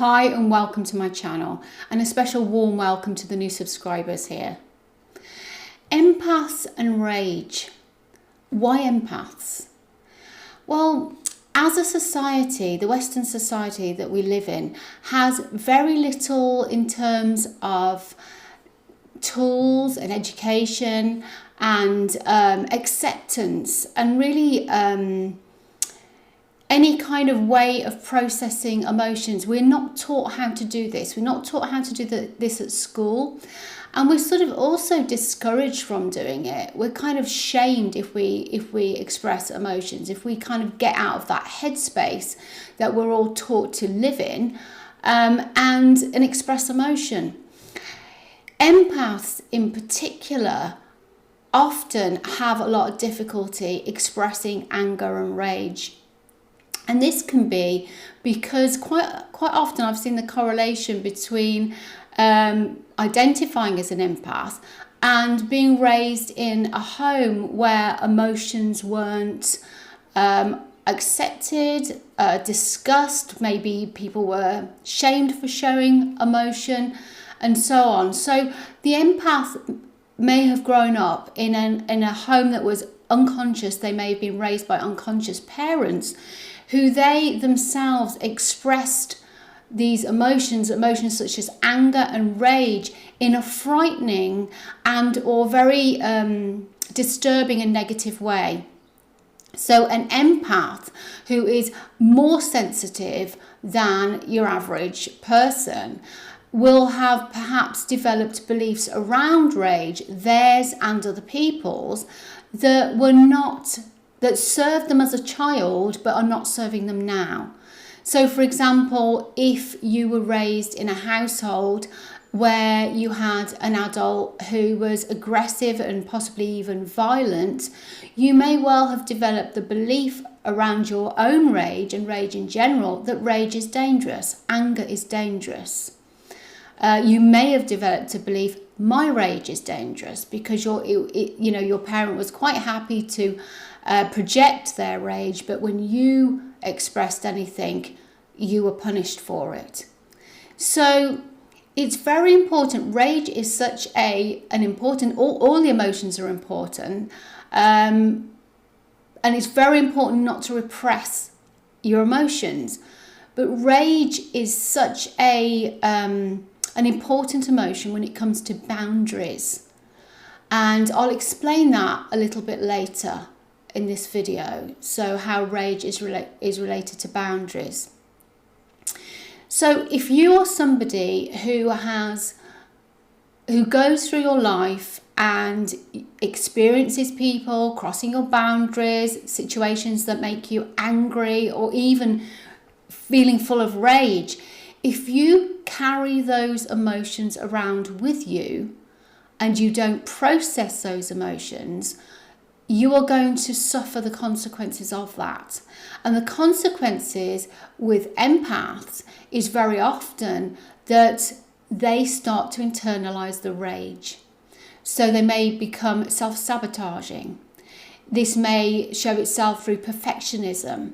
Hi and welcome to my channel, and a special warm welcome to the new subscribers here. Empaths and rage. Why empaths? Well, as a society, the Western society that we live in has very little in terms of tools and education and acceptance and really any kind of way of processing emotions. We're not taught how to do this. We're not taught how to do this at school. And we're sort of also discouraged from doing it. We're kind of shamed if we express emotions, if we kind of get out of that headspace that we're all taught to live in and express emotion. Empaths in particular often have a lot of difficulty expressing anger and rage. And this can be because quite often I've seen the correlation between identifying as an empath and being raised in a home where emotions weren't accepted, discussed, maybe people were shamed for showing emotion and so on. So the empath may have grown up in a home that was unconscious. They may have been raised by unconscious parents who they themselves expressed these emotions such as anger and rage in a frightening and or very disturbing and negative way. So an empath who is more sensitive than your average person will have perhaps developed beliefs around rage, theirs and other people's, that served them as a child but are not serving them now. So for example, if you were raised in a household where you had an adult who was aggressive and possibly even violent, you may well have developed the belief around your own rage and rage in general that rage is dangerous, anger is dangerous. You may have developed a belief my rage is dangerous because your parent was quite happy to project their rage, but when you expressed anything, you were punished for it. So it's very important. Rage is such an important, all the emotions are important, and it's very important not to repress your emotions. But rage is such an important emotion when it comes to boundaries. And I'll explain that a little bit later in this video. So how rage is related to boundaries. So if you are somebody who goes through your life and experiences people crossing your boundaries, situations that make you angry or even feeling full of rage, if you carry those emotions around with you and you don't process those emotions, you are going to suffer the consequences of that. And the consequences with empaths is very often that they start to internalize the rage. So they may become self-sabotaging. This may show itself through perfectionism.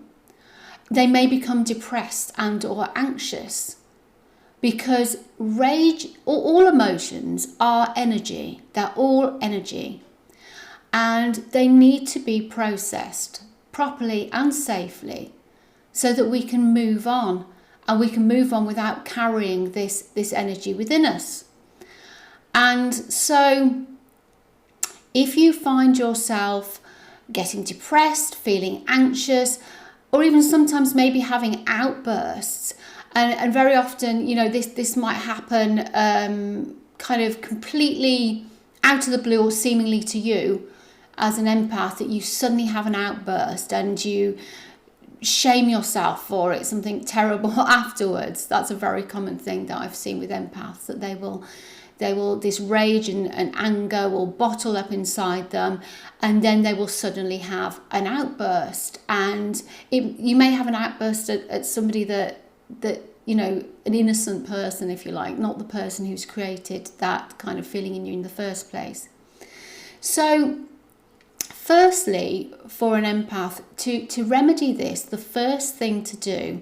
They may become depressed and or anxious because rage, all emotions are energy. They're all energy. And they need to be processed properly and safely so that we can move on, and we can move on without carrying this energy within us. And so if you find yourself getting depressed, feeling anxious, or even sometimes maybe having outbursts, and very often, this might happen kind of completely out of the blue or seemingly to you as an empath, that you suddenly have an outburst and you shame yourself for it, something terrible afterwards. That's a very common thing that I've seen with empaths, that they will this rage and anger will bottle up inside them, and then they will suddenly have an outburst. And you may have an outburst at somebody that an innocent person, if you like, not the person who's created that kind of feeling in you in the first place. So firstly, for an empath, to remedy this, the first thing to do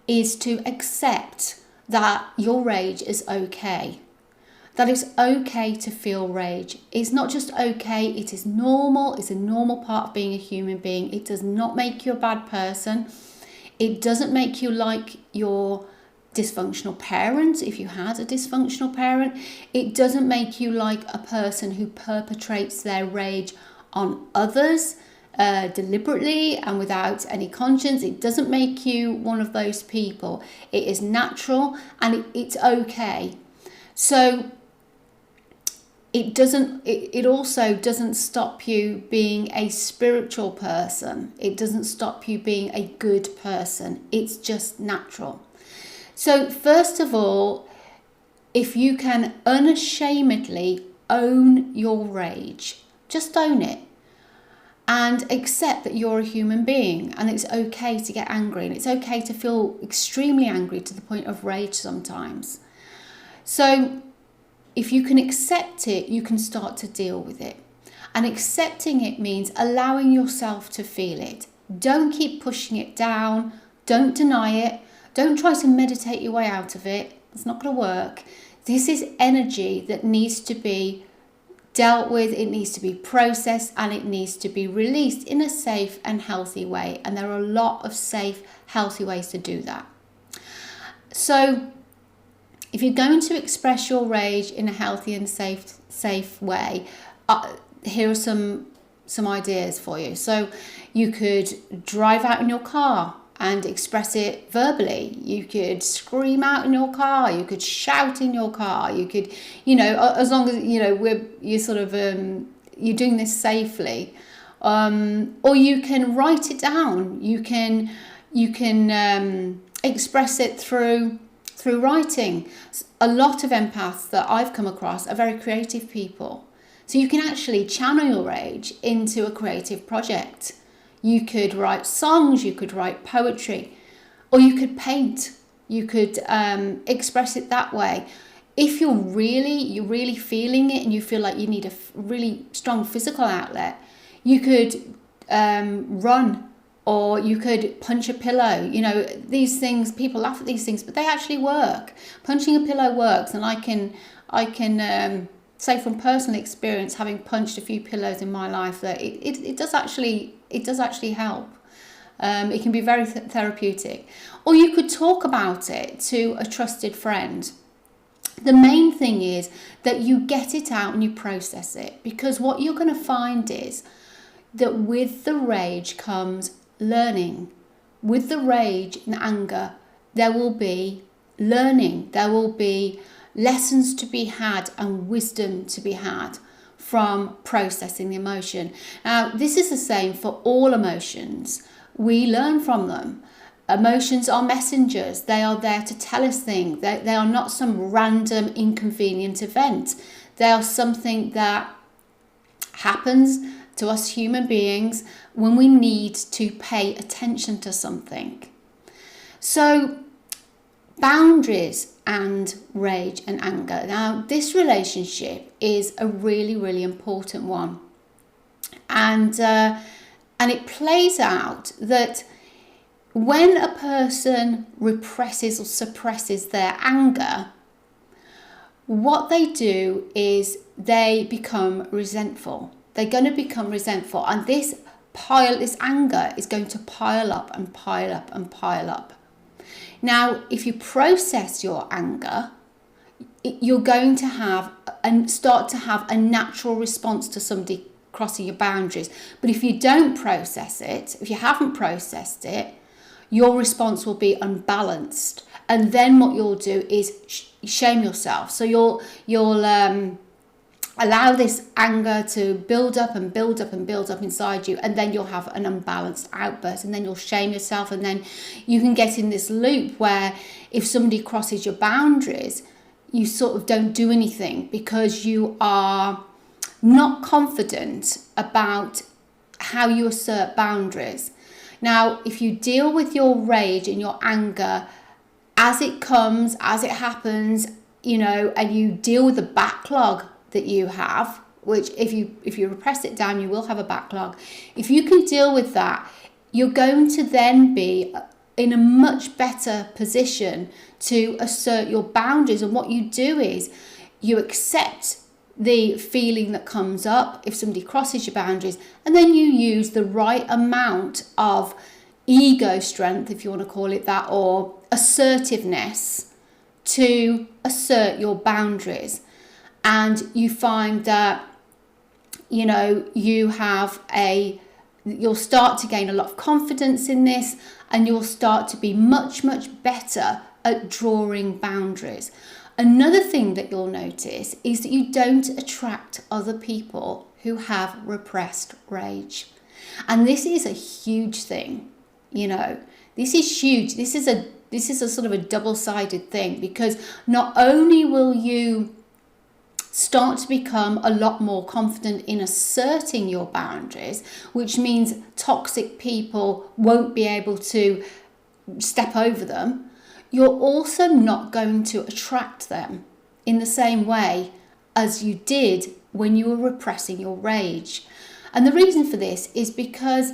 is to accept that your rage is okay. That it's okay to feel rage. It's not just okay, it is normal. It's a normal part of being a human being. It does not make you a bad person. It doesn't make you like your dysfunctional parent if you had a dysfunctional parent. It doesn't make you like a person who perpetrates their rage on others deliberately and without any conscience. It doesn't make you one of those people. It is natural and it's okay. So it also doesn't stop you being a spiritual person. It doesn't stop you being a good person. It's just natural. So first of all, if you can unashamedly own your rage, just own it and accept that you're a human being and it's okay to get angry and it's okay to feel extremely angry to the point of rage sometimes. So if you can accept it, you can start to deal with it. And accepting it means allowing yourself to feel it. Don't keep pushing it down. Don't deny it. Don't try to meditate your way out of it. It's not going to work. This is energy that needs to be dealt with. It needs to be processed and it needs to be released in a safe and healthy way. And there are a lot of safe, healthy ways to do that. So if you're going to express your rage in a healthy and safe way, here are some ideas for you. So you could drive out in your car and express it verbally. You could scream out in your car. You could shout in your car. You could, as long as you're doing this safely, or you can write it down. You can express it through writing. A lot of empaths that I've come across are very creative people. So you can actually channel your rage into a creative project. You could write songs, you could write poetry, or you could paint. You could express it that way. If you're really feeling it and you feel like you need a really strong physical outlet, you could run. Or you could punch a pillow. These things, people laugh at these things, but they actually work. Punching a pillow works, and I can say from personal experience, having punched a few pillows in my life, that it does actually help. It can be very therapeutic. Or you could talk about it to a trusted friend. The main thing is that you get it out and you process it, because what you're going to find is that with the rage comes learning. With the rage and anger, there will be learning. There will be lessons to be had and wisdom to be had from processing the emotion. Now, this is the same for all emotions. We learn from them. Emotions are messengers. They are there to tell us things. They are not some random inconvenient event. They are something that happens to us human beings when we need to pay attention to something. So boundaries and rage and anger. Now, this relationship is a really, really important one. And it plays out that when a person represses or suppresses their anger, what they do is they become resentful. They're going to become resentful, and this anger is going to pile up and pile up and pile up. Now, if you process your anger, you're going to have and start to have a natural response to somebody crossing your boundaries. But if you don't process it, if you haven't processed it, your response will be unbalanced, and then what you'll do is shame yourself. So you'll allow this anger to build up and build up and build up inside you, and then you'll have an unbalanced outburst, and then you'll shame yourself, and then you can get in this loop where if somebody crosses your boundaries, you sort of don't do anything because you are not confident about how you assert boundaries. Now, if you deal with your rage and your anger as it comes, as it happens, and you deal with the backlog that you have, which if you repress it down, you will have a backlog. If you can deal with that, you're going to then be in a much better position to assert your boundaries. And what you do is you accept the feeling that comes up if somebody crosses your boundaries, and then you use the right amount of ego strength, if you want to call it that, or assertiveness to assert your boundaries. And you find that, you know, you'll start to gain a lot of confidence in this, and you'll start to be much, much better at drawing boundaries. Another thing that you'll notice is that you don't attract other people who have repressed rage. And this is a huge thing, you know. This is huge. This is a sort of a double-sided thing, because not only will you start to become a lot more confident in asserting your boundaries, which means toxic people won't be able to step over them, you're also not going to attract them in the same way as you did when you were repressing your rage. And the reason for this is because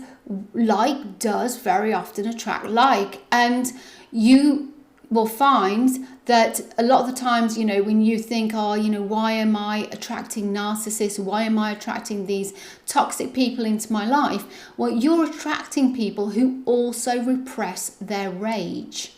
like does very often attract like, and you will find that a lot of the times, you know, when you think, oh, you know, why am I attracting narcissists? Why am I attracting these toxic people into my life? Well, you're attracting people who also repress their rage.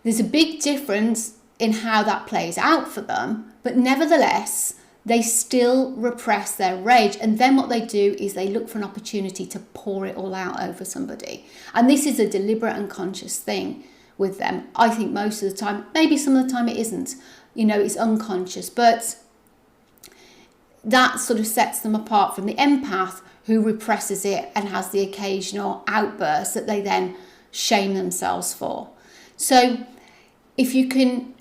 There's a big difference in how that plays out for them, but nevertheless, they still repress their rage. And then what they do is they look for an opportunity to pour it all out over somebody. And this is a deliberate and conscious thing with them. I think most of the time, maybe some of the time it isn't, you know, it's unconscious, but that sort of sets them apart from the empath who represses it and has the occasional outburst that they then shame themselves for. So if you can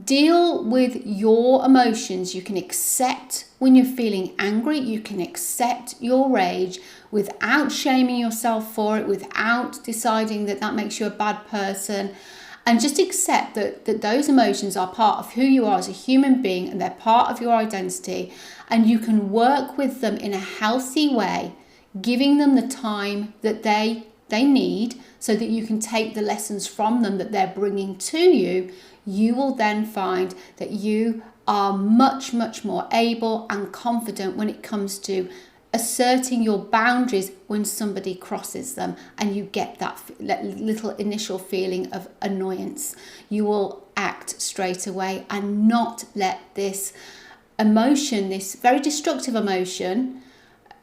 deal with your emotions, you can accept when you're feeling angry, you can accept your rage without shaming yourself for it, without deciding that that makes you a bad person, and just accept that those emotions are part of who you are as a human being, and they're part of your identity, and you can work with them in a healthy way, giving them the time that they need so that you can take the lessons from them that they're bringing to you. You will then find that you are much, much more able and confident when it comes to asserting your boundaries when somebody crosses them, and you get that little initial feeling of annoyance. You will act straight away and not let this emotion, this very destructive emotion,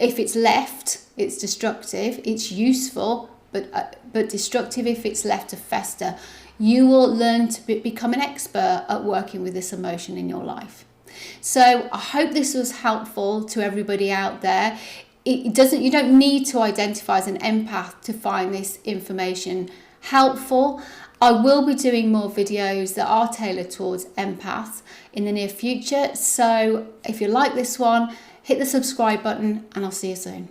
if it's left, it's destructive, it's useful, but destructive if it's left to fester. You will learn to become an expert at working with this emotion in your life. So I hope this was helpful to everybody out there. You don't need to identify as an empath to find this information helpful. I will be doing more videos that are tailored towards empaths in the near future. So if you like this one, hit the subscribe button, and I'll see you soon.